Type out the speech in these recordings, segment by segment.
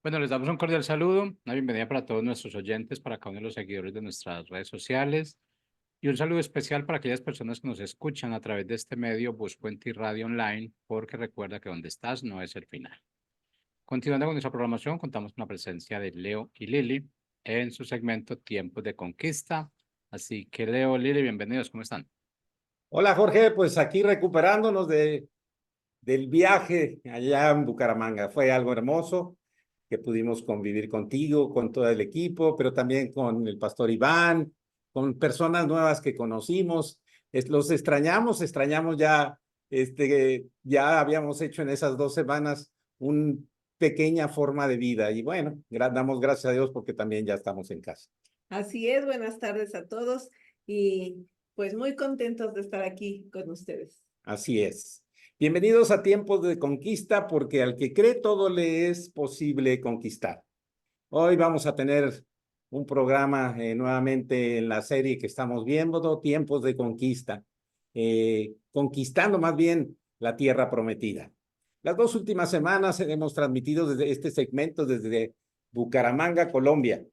Bueno, les damos un cordial saludo, una bienvenida para todos nuestros oyentes, para cada uno de los seguidores de nuestras redes sociales y un saludo especial para aquellas personas que nos escuchan a través de este medio Busco en Ti Radio Online, porque recuerda que donde estás no es el final. Continuando con nuestra programación, contamos con la presencia de Leo y Lili en su segmento Tiempos de Conquista. Así que Leo, Lili, bienvenidos, ¿cómo están? Hola Jorge, pues aquí recuperándonos del viaje allá en Bucaramanga. Fue algo hermoso que pudimos convivir contigo, con todo el equipo, pero también con el pastor Iván, con personas nuevas que conocimos. Los extrañamos ya, ya habíamos hecho en esas 2 semanas una pequeña forma de vida y bueno, damos gracias a Dios porque también ya estamos en casa. Así es, buenas tardes a todos y pues muy contentos de estar aquí con ustedes. Así es. Bienvenidos a Tiempos de Conquista, porque al que cree todo le es posible conquistar. Hoy vamos a tener un programa nuevamente en la serie que estamos viendo, Tiempos de Conquista, conquistando más bien la tierra prometida. Las 2 últimas semanas hemos transmitido desde este segmento desde Bucaramanga, Colombia.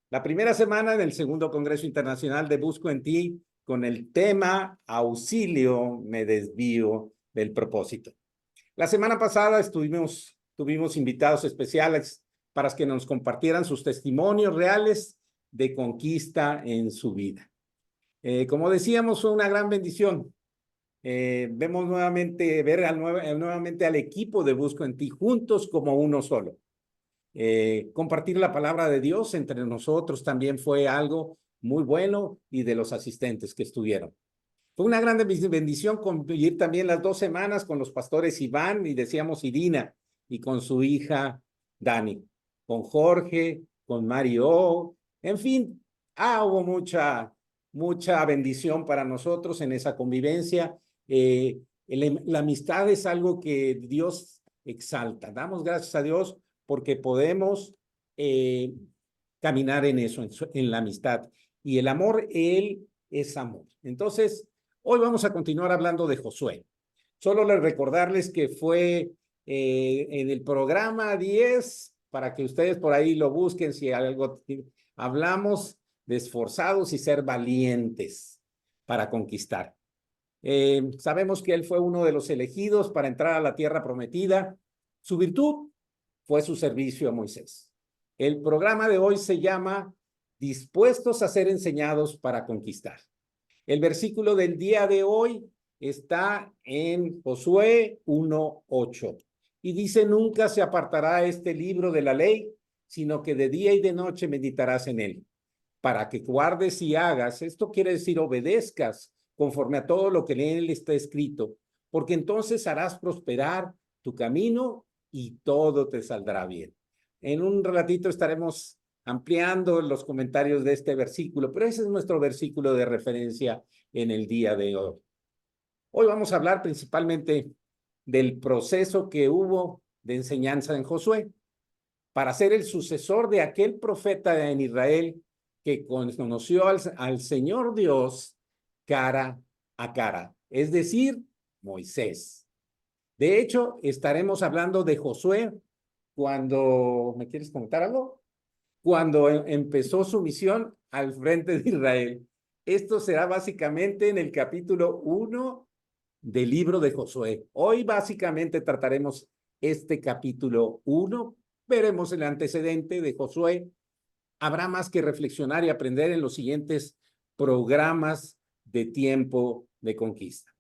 La primera semana en el segundo Congreso Internacional de Busco en Ti, con el tema Auxilio, me desvío del propósito. La semana pasada tuvimos invitados especiales para que nos compartieran sus testimonios reales de conquista en su vida. Como decíamos, fue una gran bendición. Vemos nuevamente, nuevamente al equipo de Busco en Ti juntos como uno solo. Compartir la palabra de Dios entre nosotros también fue algo muy bueno y de los asistentes que estuvieron. Fue una gran bendición convivir también las 2 semanas con los pastores Iván y decíamos Irina y con su hija Dani, con Jorge, con Mario, en fin, hubo mucha bendición para nosotros en esa convivencia. La amistad es algo que Dios exalta. Damos gracias a Dios porque podemos caminar en eso, en la amistad. Y el amor, Él es amor. Entonces, hoy vamos a continuar hablando de Josué. Solo les recordarles que fue en el programa 10, para que ustedes por ahí lo busquen, si algo hablamos de esforzados y ser valientes para conquistar. Sabemos que él fue uno de los elegidos para entrar a la tierra prometida. Su virtud fue su servicio a Moisés. El programa de hoy se llama Dispuestos a ser enseñados para conquistar. El versículo del día de hoy está en Josué 1:8 y dice: nunca se apartará este libro de la ley, sino que de día y de noche meditarás en él, para que guardes y hagas. Esto quiere decir obedezcas conforme a todo lo que en él está escrito, porque entonces harás prosperar tu camino y todo te saldrá bien. En un ratito estaremos ampliando los comentarios de este versículo, pero ese es nuestro versículo de referencia en el día de hoy. Hoy vamos a hablar principalmente del proceso que hubo de enseñanza en Josué para ser el sucesor de aquel profeta en Israel que conoció al Señor Dios cara a cara, es decir, Moisés. De hecho, estaremos hablando de Josué cuando, ¿me quieres comentar algo? Cuando empezó su misión al frente de Israel. Esto será básicamente en el capítulo 1 del libro de Josué. Hoy básicamente trataremos este capítulo 1, veremos el antecedente de Josué. Habrá más que reflexionar y aprender en los siguientes programas de tiempo de conquista.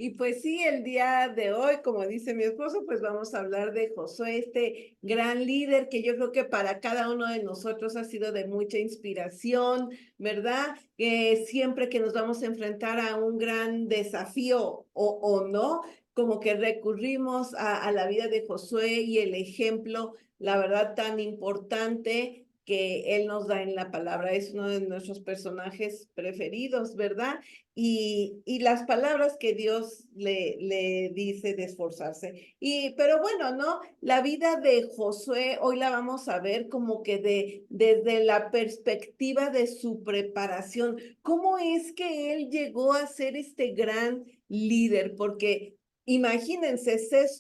Y pues sí, el día de hoy, como dice mi esposo, pues vamos a hablar de Josué, este gran líder que yo creo que para cada uno de nosotros ha sido de mucha inspiración, ¿verdad? Que siempre que nos vamos a enfrentar a un gran desafío o no, como que recurrimos a la vida de Josué y el ejemplo, la verdad, tan importante que él nos da en la palabra. Es uno de nuestros personajes preferidos, ¿verdad? Y las palabras que Dios le dice de esforzarse. Pero bueno, ¿no? La vida de Josué hoy la vamos a ver como que desde la perspectiva de su preparación. ¿Cómo es que él llegó a ser este gran líder? Porque imagínense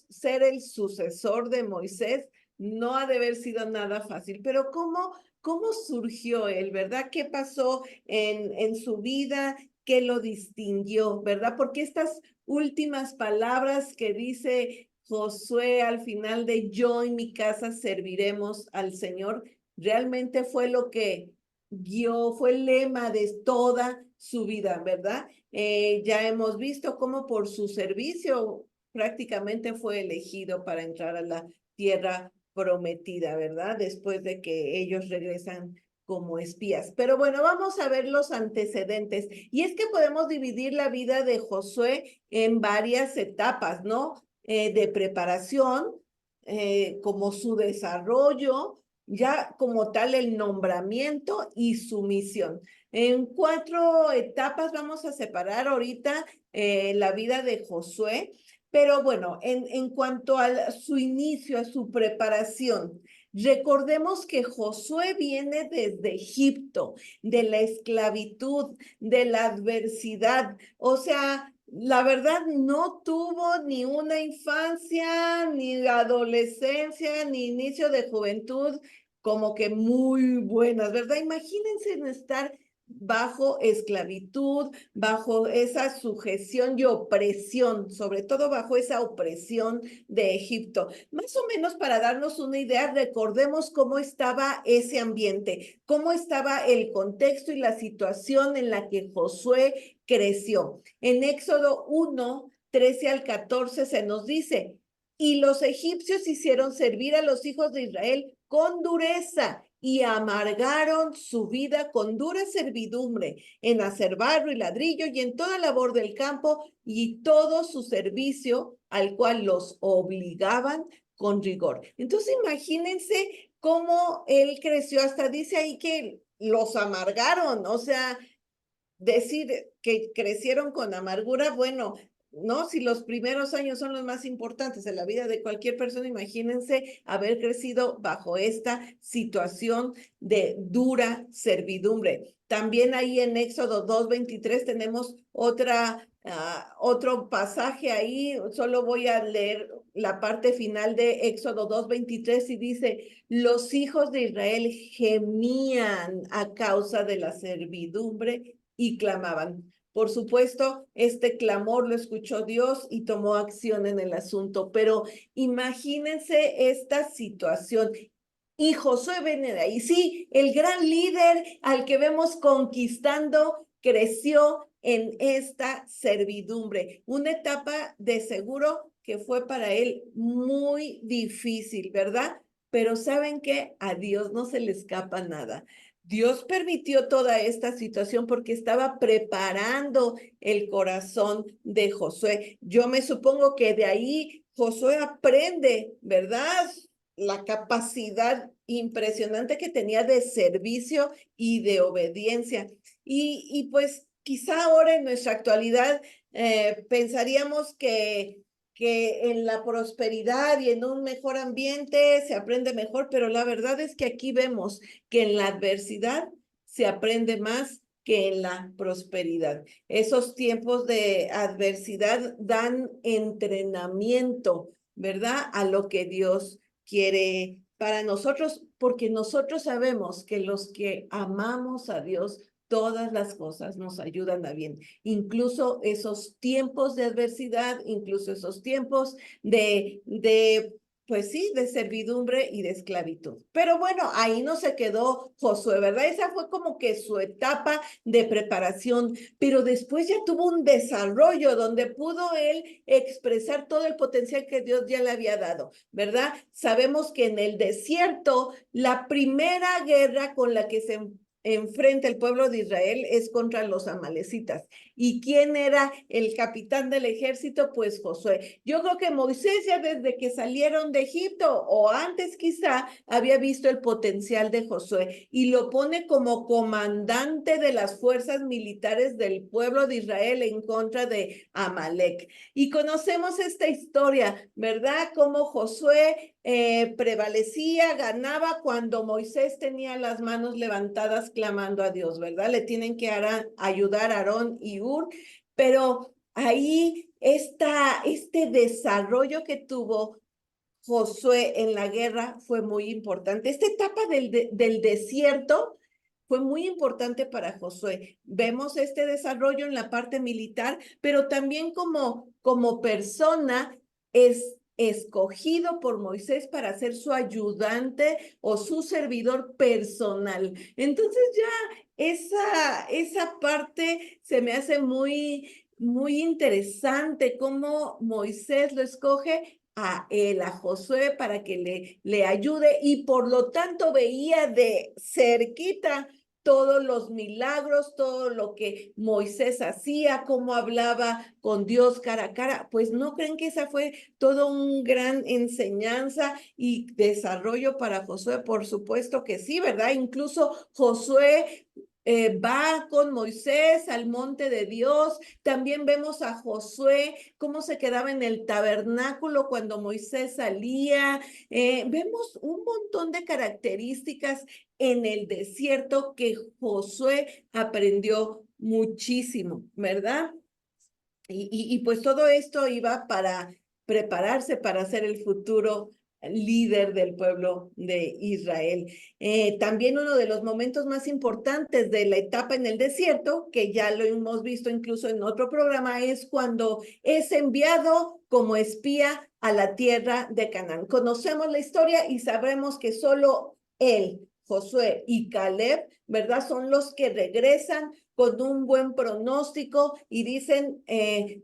ser el sucesor de Moisés. no ha de haber sido nada fácil, pero ¿cómo surgió él, verdad? ¿Qué pasó en su vida? ¿Qué lo distinguió, verdad? Porque estas últimas palabras que dice Josué al final de yo y mi casa serviremos al Señor, realmente fue lo que guió, fue el lema de toda su vida, ¿verdad? Ya hemos visto cómo por su servicio prácticamente fue elegido para entrar a la tierra prometida, ¿verdad? Después de que ellos regresan como espías. Pero bueno, vamos a ver los antecedentes. Y es que podemos dividir la vida de Josué en varias etapas, ¿no? De preparación, como su desarrollo, ya como tal el nombramiento y su misión. En 4 etapas vamos a separar ahorita la vida de Josué. Pero bueno, en cuanto a su inicio, a su preparación, recordemos que Josué viene desde Egipto, de la esclavitud, de la adversidad. O sea, la verdad no tuvo ni una infancia, ni adolescencia, ni inicio de juventud como que muy buenas, ¿verdad? Imagínense en estar bajo esclavitud, bajo esa sujeción y opresión, sobre todo bajo esa opresión de Egipto. Más o menos para darnos una idea, recordemos cómo estaba ese ambiente, cómo estaba el contexto y la situación en la que Josué creció. En Éxodo 1, 13 al 14 se nos dice, y los egipcios hicieron servir a los hijos de Israel con dureza y amargaron su vida con dura servidumbre en hacer barro y ladrillo y en toda labor del campo y todo su servicio al cual los obligaban con rigor. Entonces imagínense cómo él creció, hasta dice ahí que los amargaron, o sea, decir que crecieron con amargura, bueno, ¿no? Si los primeros años son los más importantes en la vida de cualquier persona, imagínense haber crecido bajo esta situación de dura servidumbre. También ahí en Éxodo 2:23 tenemos otro pasaje ahí, solo voy a leer la parte final de Éxodo 2:23 y dice, los hijos de Israel gemían a causa de la servidumbre y clamaban. Por supuesto, este clamor lo escuchó Dios y tomó acción en el asunto, pero imagínense esta situación. Y Josué viene de ahí. Sí, el gran líder al que vemos conquistando creció en esta servidumbre. Una etapa de seguro que fue para él muy difícil, ¿verdad? Pero ¿saben qué? A Dios no se le escapa nada. Dios permitió toda esta situación porque estaba preparando el corazón de Josué. Yo me supongo que de ahí Josué aprende, ¿verdad? La capacidad impresionante que tenía de servicio y de obediencia. Y pues quizá ahora en nuestra actualidad pensaríamos que en la prosperidad y en un mejor ambiente se aprende mejor, pero la verdad es que aquí vemos que en la adversidad se aprende más que en la prosperidad. Esos tiempos de adversidad dan entrenamiento, ¿verdad? A lo que Dios quiere para nosotros, porque nosotros sabemos que los que amamos a Dios, todas las cosas nos ayudan a bien, incluso esos tiempos de adversidad, incluso esos tiempos pues sí, de servidumbre y de esclavitud. Pero bueno, ahí no se quedó Josué, ¿verdad? Esa fue como que su etapa de preparación, pero después ya tuvo un desarrollo donde pudo él expresar todo el potencial que Dios ya le había dado, ¿verdad? Sabemos que en el desierto, la primera guerra con la que se enfrenta el pueblo de Israel es contra los amalecitas. ¿Y quién era el capitán del ejército? Pues Josué. Yo creo que Moisés ya desde que salieron de Egipto o antes quizá había visto el potencial de Josué y lo pone como comandante de las fuerzas militares del pueblo de Israel en contra de Amalek. Y conocemos esta historia, ¿verdad? Cómo Josué prevalecía, ganaba cuando Moisés tenía las manos levantadas clamando a Dios, ¿verdad? Le tienen que ayudar Aarón y Hur, pero ahí este desarrollo que tuvo Josué en la guerra fue muy importante. Esta etapa del desierto fue muy importante para Josué. Vemos este desarrollo en la parte militar, pero también como persona es escogido por Moisés para ser su ayudante o su servidor personal. Entonces ya esa parte se me hace muy interesante cómo Moisés lo escoge a él, a Josué, para que le ayude, y por lo tanto veía de cerquita todos los milagros, todo lo que Moisés hacía, cómo hablaba con Dios cara a cara. Pues ¿no creen que esa fue todo un gran enseñanza y desarrollo para Josué? Por supuesto que sí, ¿verdad? Incluso Josué va con Moisés al monte de Dios. También vemos a Josué cómo se quedaba en el tabernáculo cuando Moisés salía. Vemos un montón de características en el desierto que Josué aprendió muchísimo, ¿verdad? Y pues todo esto iba para prepararse para ser el futuro líder del pueblo de Israel. También uno de los momentos más importantes de la etapa en el desierto, que ya lo hemos visto incluso en otro programa, es cuando es enviado como espía a la tierra de Canaán. Conocemos la historia y sabremos que solo él, Josué y Caleb, ¿verdad? Son los que regresan con un buen pronóstico y dicen,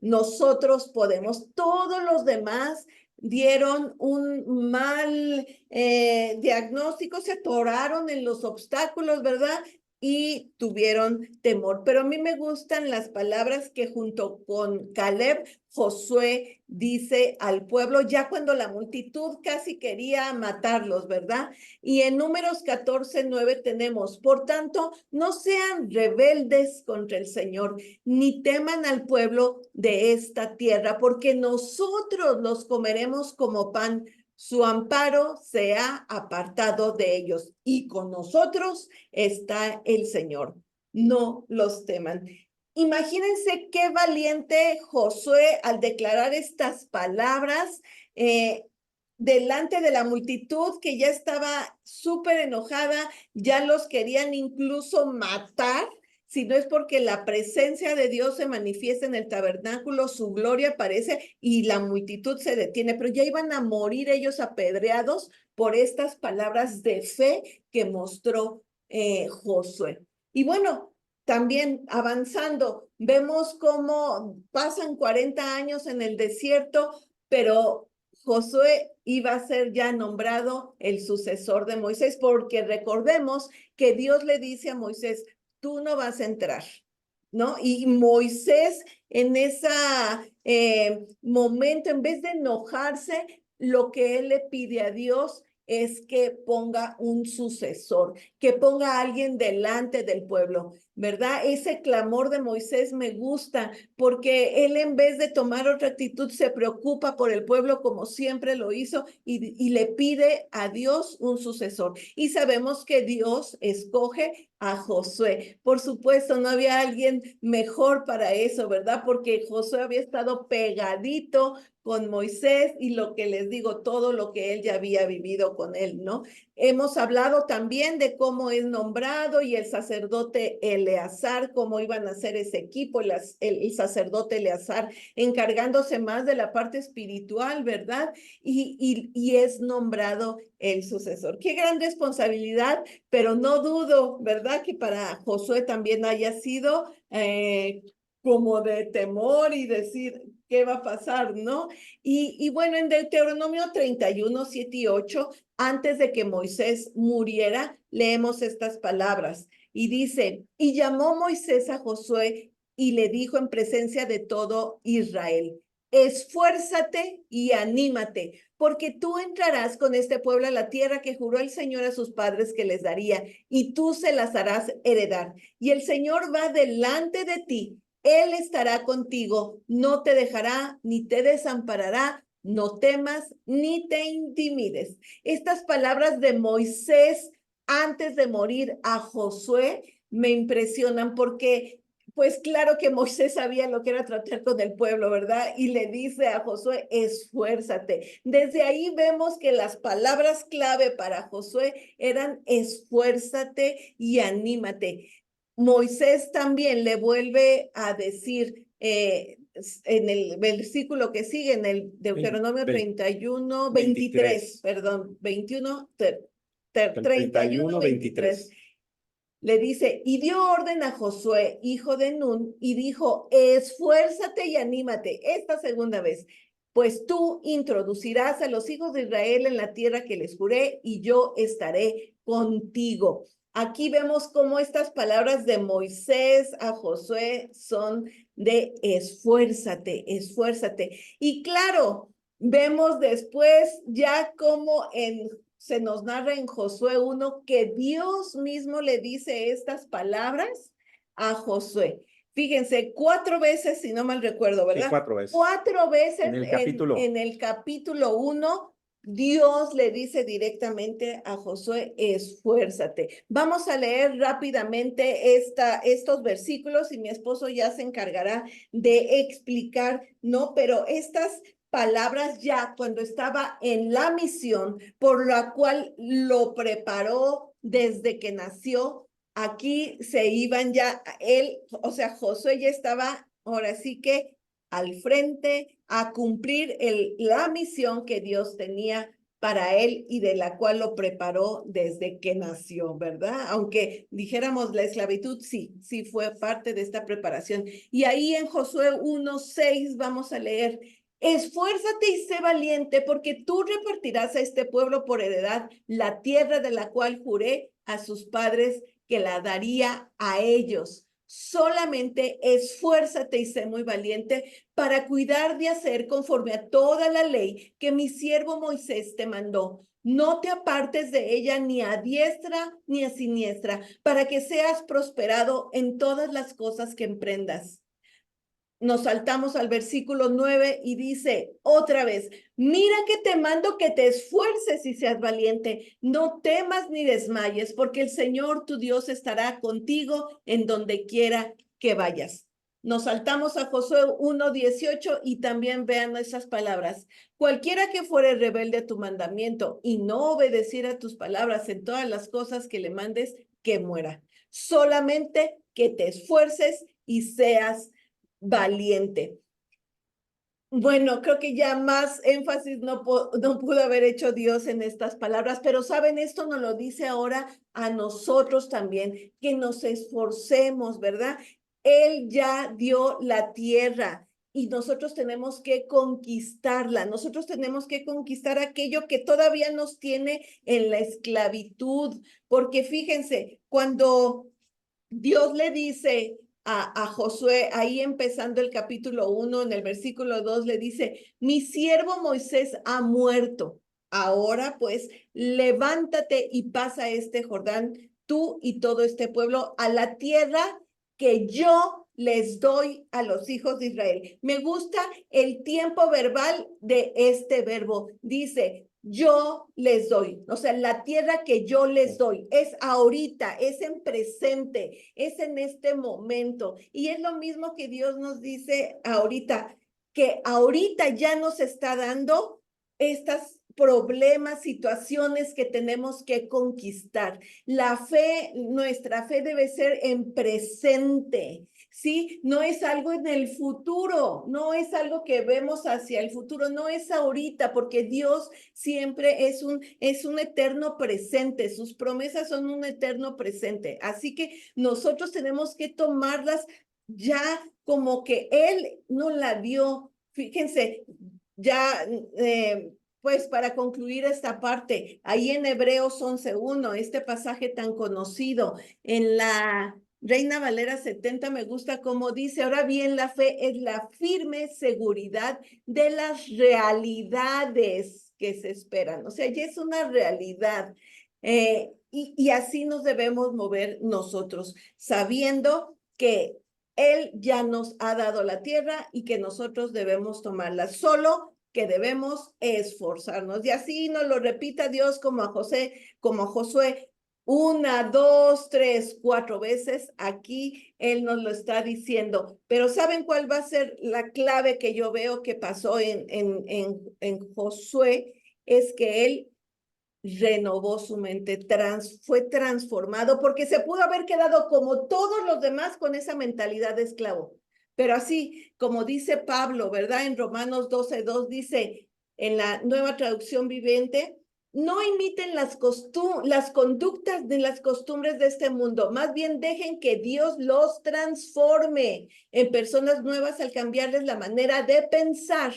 nosotros podemos. Todos los demás dieron un mal diagnóstico, se atoraron en los obstáculos, ¿verdad? Y tuvieron temor. Pero a mí me gustan las palabras que junto con Caleb, Josué dice al pueblo, ya cuando la multitud casi quería matarlos, ¿verdad? Y en Números 14:9 tenemos, por tanto, no sean rebeldes contra el Señor, ni teman al pueblo de esta tierra, porque nosotros los comeremos como pan. Su amparo se ha apartado de ellos y con nosotros está el Señor. No los teman. Imagínense qué valiente Josué al declarar estas palabras delante de la multitud que ya estaba súper enojada, ya los querían incluso matar. Si no es porque la presencia de Dios se manifiesta en el tabernáculo, su gloria aparece y la multitud se detiene, pero ya iban a morir ellos apedreados por estas palabras de fe que mostró Josué. Y bueno, también avanzando, vemos cómo pasan 40 años en el desierto, pero Josué iba a ser ya nombrado el sucesor de Moisés, porque recordemos que Dios le dice a Moisés, tú no vas a entrar, ¿no? Y Moisés en ese momento, en vez de enojarse, lo que él le pide a Dios es que ponga un sucesor, que ponga a alguien delante del pueblo, ¿verdad? Ese clamor de Moisés me gusta porque él en vez de tomar otra actitud se preocupa por el pueblo como siempre lo hizo y le pide a Dios un sucesor. Y sabemos que Dios escoge a Josué. Por supuesto, no había alguien mejor para eso, ¿verdad? Porque Josué había estado pegadito con Moisés y lo que les digo, todo lo que él ya había vivido con él, ¿no? Hemos hablado también de cómo es nombrado y el sacerdote Eleazar, cómo iban a hacer ese equipo, el sacerdote Eleazar encargándose más de la parte espiritual, ¿verdad? Y es nombrado el sucesor. Qué gran responsabilidad, pero no dudo, ¿verdad? Que para Josué también haya sido como de temor y decir, ¿qué va a pasar, no? Y bueno, en Deuteronomio 31, 7 y 8, antes de que Moisés muriera, leemos estas palabras y dice, y llamó Moisés a Josué y le dijo en presencia de todo Israel, esfuérzate y anímate, porque tú entrarás con este pueblo a la tierra que juró el Señor a sus padres que les daría, y tú se las harás heredar. Y el Señor va delante de ti. Él estará contigo, no te dejará ni te desamparará, no temas ni te intimides. Estas palabras de Moisés antes de morir a Josué me impresionan porque pues claro que Moisés sabía lo que era tratar con el pueblo, ¿verdad? Y le dice a Josué, esfuérzate. Desde ahí vemos que las palabras clave para Josué eran esfuérzate y anímate. Moisés también le vuelve a decir en el versículo que sigue, en el Deuteronomio 31, 23, perdón, 21, 31, 23. Le dice, y dio orden a Josué, hijo de Nun, y dijo, esfuérzate y anímate esta segunda vez, pues tú introducirás a los hijos de Israel en la tierra que les juré, y yo estaré contigo. Aquí vemos cómo estas palabras de Moisés a Josué son de esfuérzate, esfuérzate. Y claro, vemos después ya como se nos narra en Josué 1 que Dios mismo le dice estas palabras a Josué. Fíjense, 4 veces, si no mal recuerdo, ¿verdad? Sí, 4 veces. 4 veces en el capítulo 1, Dios le dice directamente a Josué, esfuérzate. Vamos a leer rápidamente estos versículos y mi esposo ya se encargará de explicar, ¿no? Pero estas palabras ya cuando estaba en la misión por la cual lo preparó desde que nació, aquí se iban ya, él, o sea, Josué ya estaba ahora sí que al frente a cumplir la misión que Dios tenía para él y de la cual lo preparó desde que nació, ¿verdad? Aunque dijéramos la esclavitud, sí fue parte de esta preparación. Y ahí en Josué 1:6 vamos a leer, esfuérzate y sé valiente, porque tú repartirás a este pueblo por heredad la tierra de la cual juré a sus padres que la daría a ellos. Solamente esfuérzate y sé muy valiente para cuidar de hacer conforme a toda la ley que mi siervo Moisés te mandó. No te apartes de ella ni a diestra ni a siniestra, para que seas prosperado en todas las cosas que emprendas. Nos saltamos al versículo 9 y dice otra vez, mira que te mando que te esfuerces y seas valiente, no temas ni desmayes, porque el Señor tu Dios estará contigo en donde quiera que vayas. Nos saltamos a Josué 1:18 y también vean esas palabras. Cualquiera que fuere rebelde a tu mandamiento y no obedeciera a tus palabras en todas las cosas que le mandes, que muera. Solamente que te esfuerces y seas valiente. Bueno, creo que ya más énfasis no pudo haber hecho Dios en estas palabras, pero saben, esto nos lo dice ahora a nosotros también, que nos esforcemos, ¿verdad? Él ya dio la tierra y nosotros tenemos que conquistarla, nosotros tenemos que conquistar aquello que todavía nos tiene en la esclavitud, porque fíjense, cuando Dios le dice a Josué, ahí empezando el capítulo 1, en el versículo 2, le dice, mi siervo Moisés ha muerto. Ahora pues, levántate y pasa este Jordán, tú y todo este pueblo, a la tierra que yo les doy a los hijos de Israel. Me gusta el tiempo verbal de este verbo. Dice, yo les doy, o sea, la tierra que yo les doy es ahorita, es en presente, es en este momento. Y es lo mismo que Dios nos dice ahorita, que ahorita ya nos está dando estas problemas, situaciones que tenemos que conquistar. La fe, nuestra fe debe ser en presente. ¿Sí? No es algo en el futuro, no es algo que vemos hacia el futuro, no es ahorita, porque Dios siempre es un eterno presente, sus promesas son un eterno presente. Así que nosotros tenemos que tomarlas ya como que Él nos la dio. Fíjense, ya pues para concluir esta parte, ahí en Hebreos 11:1, este pasaje tan conocido en la Reina Valera 70 me gusta como dice, ahora bien, la fe es la firme seguridad de las realidades que se esperan. O sea, ya es una realidad. Y así nos debemos mover nosotros, sabiendo que Él ya nos ha dado la tierra y que nosotros debemos tomarla. Solo que debemos esforzarnos. Y así nos lo repita Dios como a Josué, Una, dos, tres, cuatro veces. Aquí él nos lo está diciendo. Pero ¿saben cuál va a ser la clave que yo veo que pasó en Josué? Es que él renovó su mente, fue transformado, porque se pudo haber quedado como todos los demás con esa mentalidad de esclavo. Pero así, como dice Pablo, ¿verdad? En Romanos 12:2 dice, en la Nueva Traducción Viviente, no imiten las conductas ni las costumbres de este mundo, más bien dejen que Dios los transforme en personas nuevas al cambiarles la manera de pensar.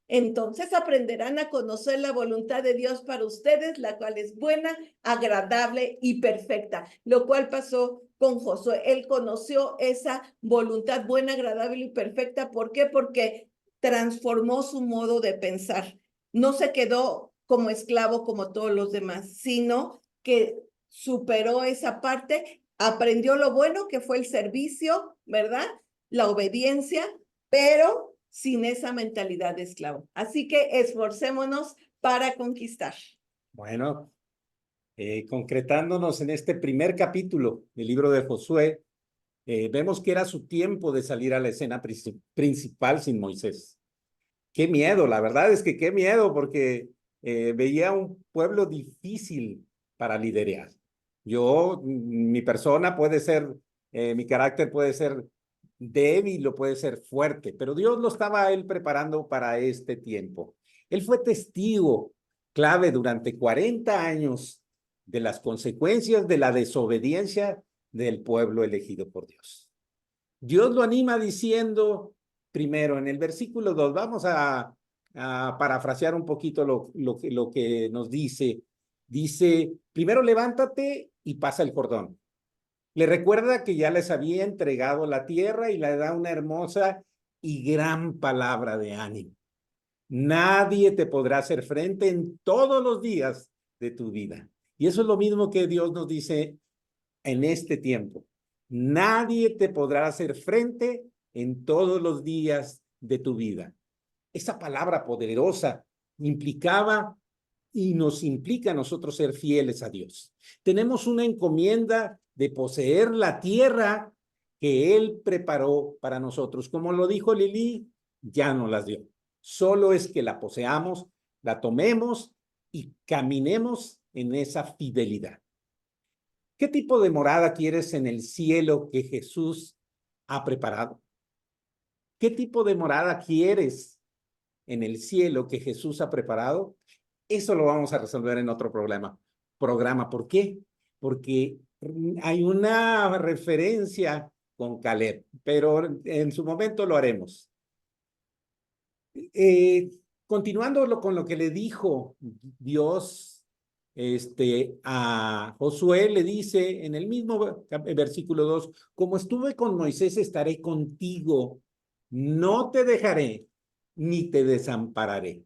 Entonces aprenderán a conocer la voluntad de Dios para ustedes, la cual es buena, agradable y perfecta, lo cual pasó con Josué. Él conoció esa voluntad buena, agradable y perfecta. ¿Por qué? Porque transformó su modo de pensar. No se quedó como esclavo como todos los demás, sino que superó esa parte, aprendió lo bueno que fue el servicio, ¿verdad? La obediencia, pero sin esa mentalidad de esclavo. Así que esforcémonos para conquistar. Bueno, concretándonos en este primer capítulo del libro de Josué, vemos que era su tiempo de salir a la escena principal sin Moisés. Qué miedo, la verdad es que qué miedo, porque veía un pueblo difícil para liderar. Mi persona puede ser, mi carácter puede ser débil o puede ser fuerte, pero Dios lo estaba a él preparando para este tiempo. Él fue testigo clave durante 40 años de las consecuencias de la desobediencia del pueblo elegido por Dios. Dios lo anima diciendo, primero en el versículo 2, vamos a parafrasear un poquito lo que nos dice. Dice, primero levántate y pasa el cordón. Le recuerda que ya les había entregado la tierra y le da una hermosa y gran palabra de ánimo. Nadie te podrá hacer frente en todos los días de tu vida. Y eso es lo mismo que Dios nos dice en este tiempo. Nadie te podrá hacer frente en todos los días de tu vida. Esa palabra poderosa implicaba y nos implica a nosotros ser fieles a Dios. Tenemos una encomienda de poseer la tierra que Él preparó para nosotros. Como lo dijo Lili, ya nos las dio. Solo es que la poseamos, la tomemos y caminemos en esa fidelidad. ¿Qué tipo de morada quieres en el cielo que Jesús ha preparado? ¿Qué tipo de morada quieres en el cielo que Jesús ha preparado? Eso lo vamos a resolver en otro programa. ¿Por qué? Porque hay una referencia con Caleb, pero en su momento lo haremos. Continuando con lo que le dijo Dios a Josué, le dice en el mismo versículo 2, como estuve con Moisés, estaré contigo, no te dejaré ni te desampararé.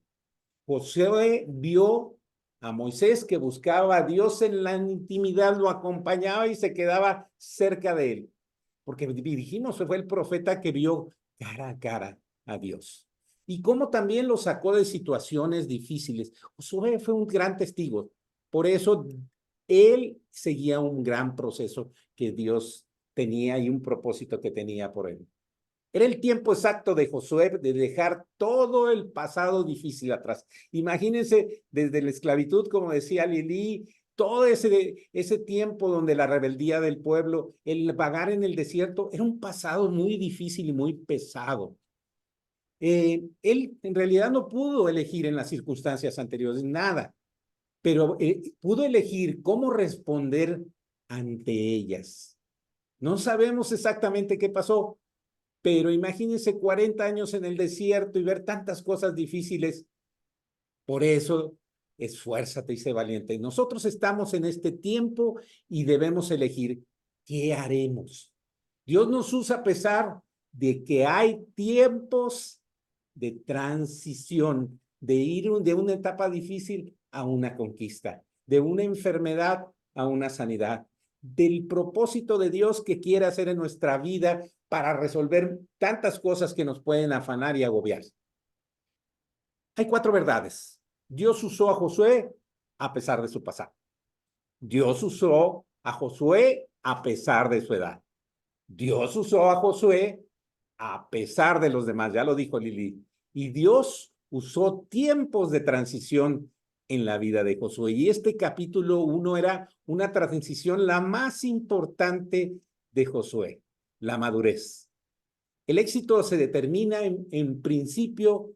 Josué vio a Moisés que buscaba a Dios en la intimidad, lo acompañaba y se quedaba cerca de él, porque dijimos, fue el profeta que vio cara a cara a Dios. Y cómo también lo sacó de situaciones difíciles. Josué fue un gran testigo. Por eso él seguía un gran proceso que Dios tenía y un propósito que tenía por él. Era el tiempo exacto de Josué de dejar todo el pasado difícil atrás. Imagínense desde la esclavitud, como decía Lili, todo ese tiempo donde la rebeldía del pueblo, el vagar en el desierto, era un pasado muy difícil y muy pesado. Él en realidad no pudo elegir en las circunstancias anteriores nada, pero pudo elegir cómo responder ante ellas. No sabemos exactamente qué pasó, pero imagínense 40 años en el desierto y ver tantas cosas difíciles. Por eso, esfuérzate y sé valiente. Nosotros estamos en este tiempo y debemos elegir qué haremos. Dios nos usa a pesar de que hay tiempos de transición, de ir de una etapa difícil a una conquista, de una enfermedad a una sanidad, del propósito de Dios que quiere hacer en nuestra vida para resolver tantas cosas que nos pueden afanar y agobiar. Hay 4 verdades. Dios usó a Josué a pesar de su pasado. Dios usó a Josué a pesar de su edad. Dios usó a Josué a pesar de los demás, ya lo dijo Lili. Y Dios usó tiempos de transición en la vida de Josué. Y este capítulo 1 era una transición la más importante de Josué, la madurez. El éxito se determina en principio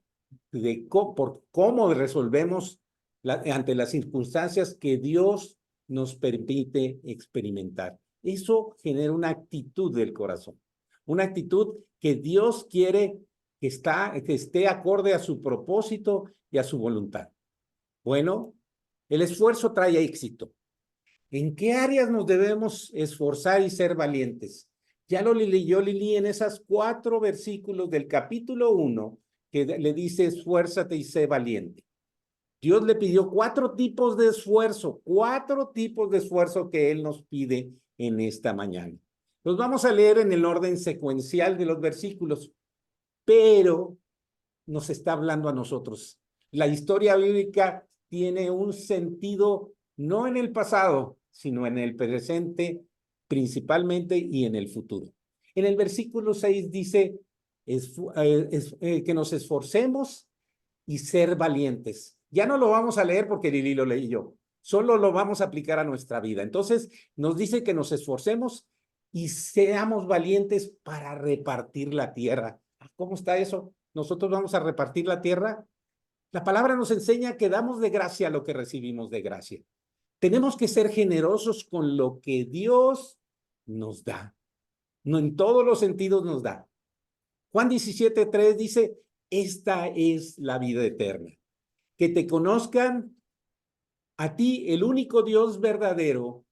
por cómo resolvemos ante las circunstancias que Dios nos permite experimentar. Eso genera una actitud del corazón, una actitud que Dios quiere que esté acorde a su propósito y a su voluntad. Bueno, el esfuerzo trae éxito. ¿En qué áreas nos debemos esforzar y ser valientes? Ya lo leyó Lili en esos 4 versículos del capítulo 1 que le dice esfuérzate y sé valiente. Dios le pidió 4 tipos de esfuerzo, 4 tipos de esfuerzo que Él nos pide en esta mañana. Los vamos a leer en el orden secuencial de los versículos, pero nos está hablando a nosotros. La historia bíblica tiene un sentido no en el pasado, sino en el presente principalmente y en el futuro. En el versículo 6 dice que nos esforcemos y ser valientes. Ya no lo vamos a leer porque Lili lo leí yo, solo lo vamos a aplicar a nuestra vida. Entonces nos dice que nos esforcemos y seamos valientes para repartir la tierra. ¿Cómo está eso? Nosotros vamos a repartir la tierra. La palabra nos enseña que damos de gracia lo que recibimos de gracia. Tenemos que ser generosos con lo que Dios nos da. No en todos los sentidos nos da. Juan 17:3 dice, esta es la vida eterna. Que te conozcan a ti, el único Dios verdadero,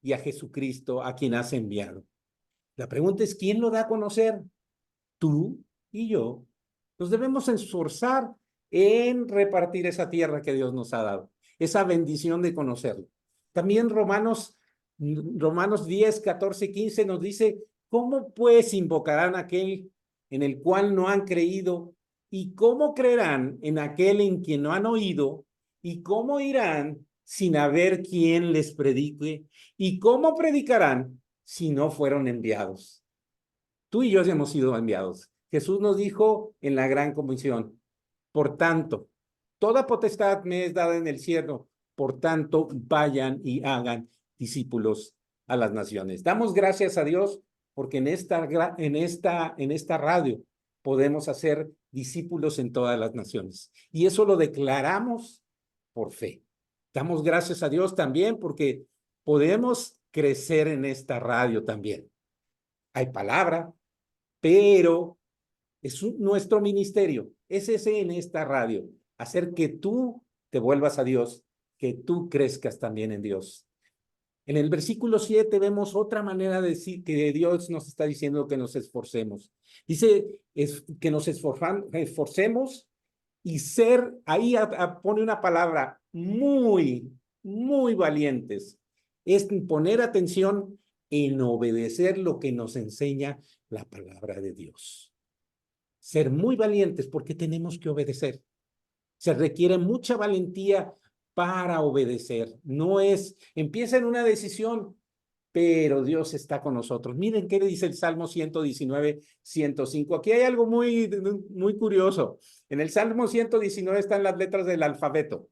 y a Jesucristo, a quien has enviado. La pregunta es, ¿quién lo da a conocer? Tú y yo. Nos debemos esforzar en repartir esa tierra que Dios nos ha dado, esa bendición de conocerlo. También Romanos 10, 14 y 15 nos dice, ¿cómo pues invocarán aquel en el cual no han creído? ¿Y cómo creerán en aquel en quien no han oído? ¿Y cómo irán sin haber quien les predique? ¿Y cómo predicarán si no fueron enviados? Tú y yo hemos sido enviados. Jesús nos dijo en la gran comisión, por tanto, toda potestad me es dada en el cielo, por tanto, vayan y hagan discípulos a las naciones. Damos gracias a Dios porque en esta radio podemos hacer discípulos en todas las naciones. Y eso lo declaramos por fe. Damos gracias a Dios también porque podemos crecer en esta radio también. Hay palabra, pero es nuestro ministerio, es ese en esta radio, hacer que tú te vuelvas a Dios, que tú crezcas también en Dios. En el versículo 7 vemos otra manera de decir que Dios nos está diciendo que nos esforcemos. Dice que nos esforcemos y ser, ahí pone una palabra muy, muy valientes. Es poner atención en obedecer lo que nos enseña la palabra de Dios. Ser muy valientes porque tenemos que obedecer. Se requiere mucha valentía para obedecer. No es, empieza en una decisión, pero Dios está con nosotros. Miren qué le dice el Salmo 119, 105. Aquí hay algo muy, muy curioso. En el Salmo 119 están las letras del alfabeto.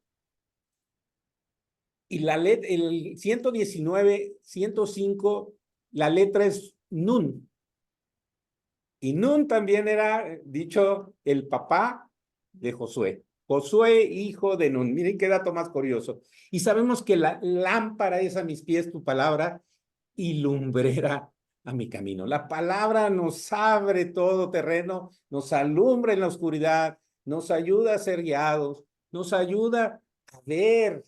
Y el 119, 105, la letra es Nun. Y Nun también era, dicho, el papá de Josué. Josué, hijo de Nun. Miren qué dato más curioso. Y sabemos que la lámpara es a mis pies tu palabra y lumbrera a mi camino. La palabra nos abre todo terreno, nos alumbra en la oscuridad, nos ayuda a ser guiados, nos ayuda a ver.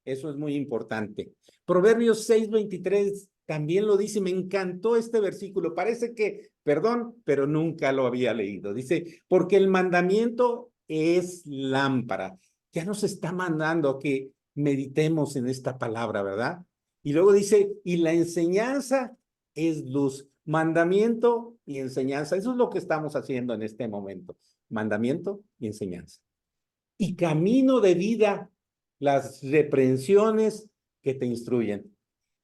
Eso es muy importante. Proverbios 6:23 también lo dice. Me encantó este versículo. Parece que, perdón, pero nunca lo había leído. Dice, porque el mandamiento es lámpara. Ya nos está mandando a que meditemos en esta palabra, ¿verdad? Y luego dice, y la enseñanza es luz. Mandamiento y enseñanza. Eso es lo que estamos haciendo en este momento. Mandamiento y enseñanza. Y camino de vida, las reprensiones que te instruyen.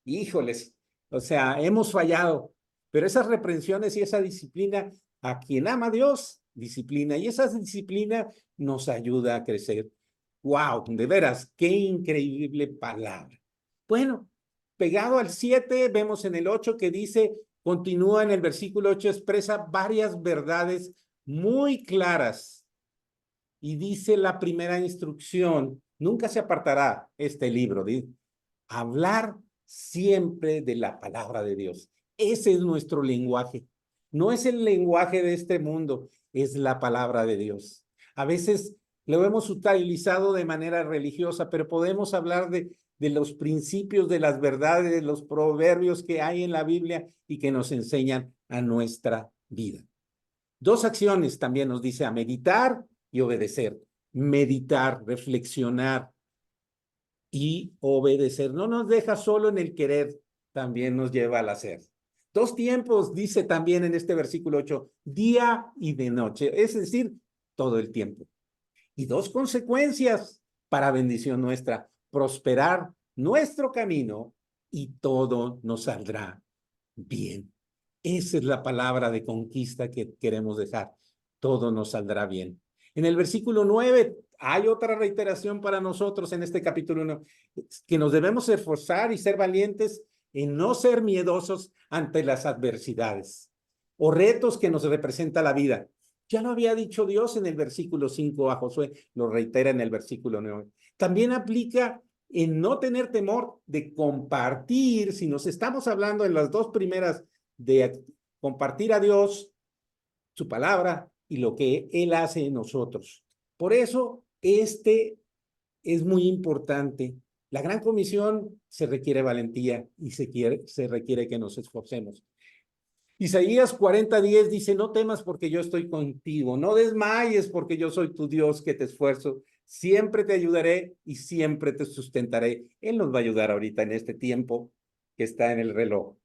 Híjoles, o sea, hemos fallado, pero esas reprensiones y esa disciplina, a quien ama a Dios, disciplina, y esa disciplina nos ayuda a crecer. ¡Wow! De veras, qué increíble palabra. Bueno, pegado al 7, vemos en el 8 que dice, continúa en el versículo 8, expresa varias verdades muy claras. Y dice la primera instrucción, nunca se apartará este libro, de hablar siempre de la palabra de Dios. Ese es nuestro lenguaje. No es el lenguaje de este mundo, es la palabra de Dios. A veces lo hemos utilizado de manera religiosa, pero podemos hablar de los principios, de las verdades, de los proverbios que hay en la Biblia y que nos enseñan a nuestra vida. Dos acciones también nos dice a meditar y obedecer. Meditar, reflexionar y obedecer. No nos deja solo en el querer, también nos lleva al hacer. Dos tiempos, dice también en este versículo 8, día y de noche, es decir, todo el tiempo. Y dos consecuencias para bendición nuestra, prosperar nuestro camino y todo nos saldrá bien. Esa es la palabra de conquista que queremos dejar. Todo nos saldrá bien. En el versículo 9 hay otra reiteración para nosotros en este capítulo 1, que nos debemos esforzar y ser valientes en no ser miedosos ante las adversidades o retos que nos representa la vida. Ya lo había dicho Dios en el versículo 5 a Josué, lo reitera en el versículo 9. También aplica en no tener temor de compartir, si nos estamos hablando en las dos primeras, de compartir a Dios, su palabra y lo que Él hace en nosotros. Por eso, este es muy importante. La gran comisión se requiere valentía y se requiere que nos esforcemos. Isaías 40:10 dice, no temas porque yo estoy contigo, no desmayes porque yo soy tu Dios que te esfuerzo, siempre te ayudaré y siempre te sustentaré. Él nos va a ayudar ahorita en este tiempo que está en el reloj.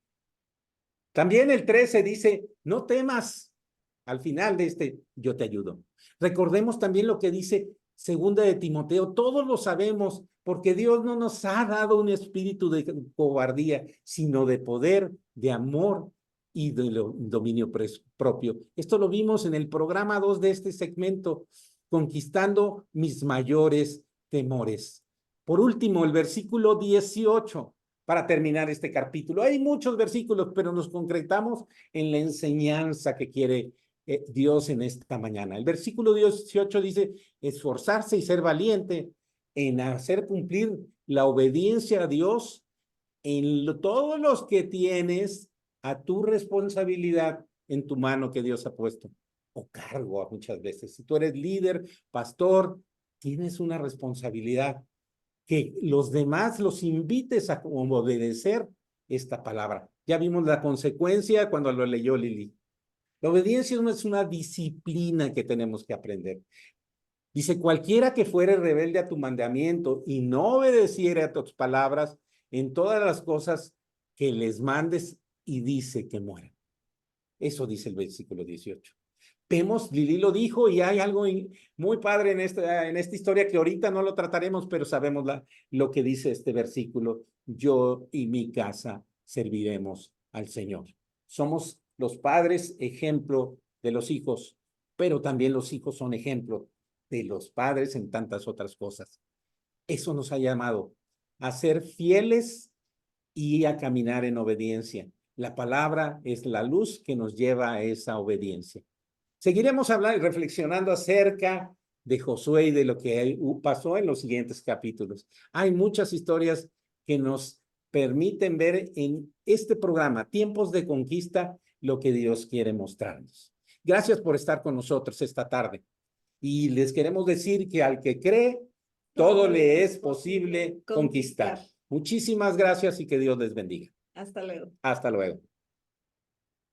También el 13 dice, no temas. Al final de este, yo te ayudo. Recordemos también lo que dice segunda de Timoteo, todos lo sabemos, porque Dios no nos ha dado un espíritu de cobardía, sino de poder, de amor y de dominio propio. Esto lo vimos en el programa 2 de este segmento, conquistando mis mayores temores. Por último, el versículo 18, para terminar este capítulo. Hay muchos versículos, pero nos concretamos en la enseñanza que quiere Dios en esta mañana. El versículo 18 dice, esforzarse y ser valiente en hacer cumplir la obediencia a Dios en todos los que tienes a tu responsabilidad en tu mano que Dios ha puesto, o cargo muchas veces. Si tú eres líder, pastor, tienes una responsabilidad que los demás los invites a obedecer esta palabra. Ya vimos la consecuencia cuando lo leyó Lili. La obediencia no es una disciplina que tenemos que aprender. Dice, cualquiera que fuere rebelde a tu mandamiento y no obedeciere a tus palabras en todas las cosas que les mandes, y dice que muera. Eso dice el versículo 18. Vemos, Lili lo dijo, y hay algo muy padre en esta historia que ahorita no lo trataremos, pero sabemos lo que dice este versículo. Yo y mi casa serviremos al Señor. Somos los padres ejemplo de los hijos, pero también los hijos son ejemplo de los padres en tantas otras cosas. Eso nos ha llamado a ser fieles y a caminar en obediencia. La palabra es la luz que nos lleva a esa obediencia. Seguiremos hablando y reflexionando acerca de Josué y de lo que pasó en los siguientes capítulos. Hay muchas historias que nos permiten ver en este programa, Tiempos de Conquista, lo que Dios quiere mostrarnos. Gracias por estar con nosotros esta tarde. Y les queremos decir que al que cree, todo le es posible conquistar. Muchísimas gracias y que Dios les bendiga. Hasta luego. Hasta luego.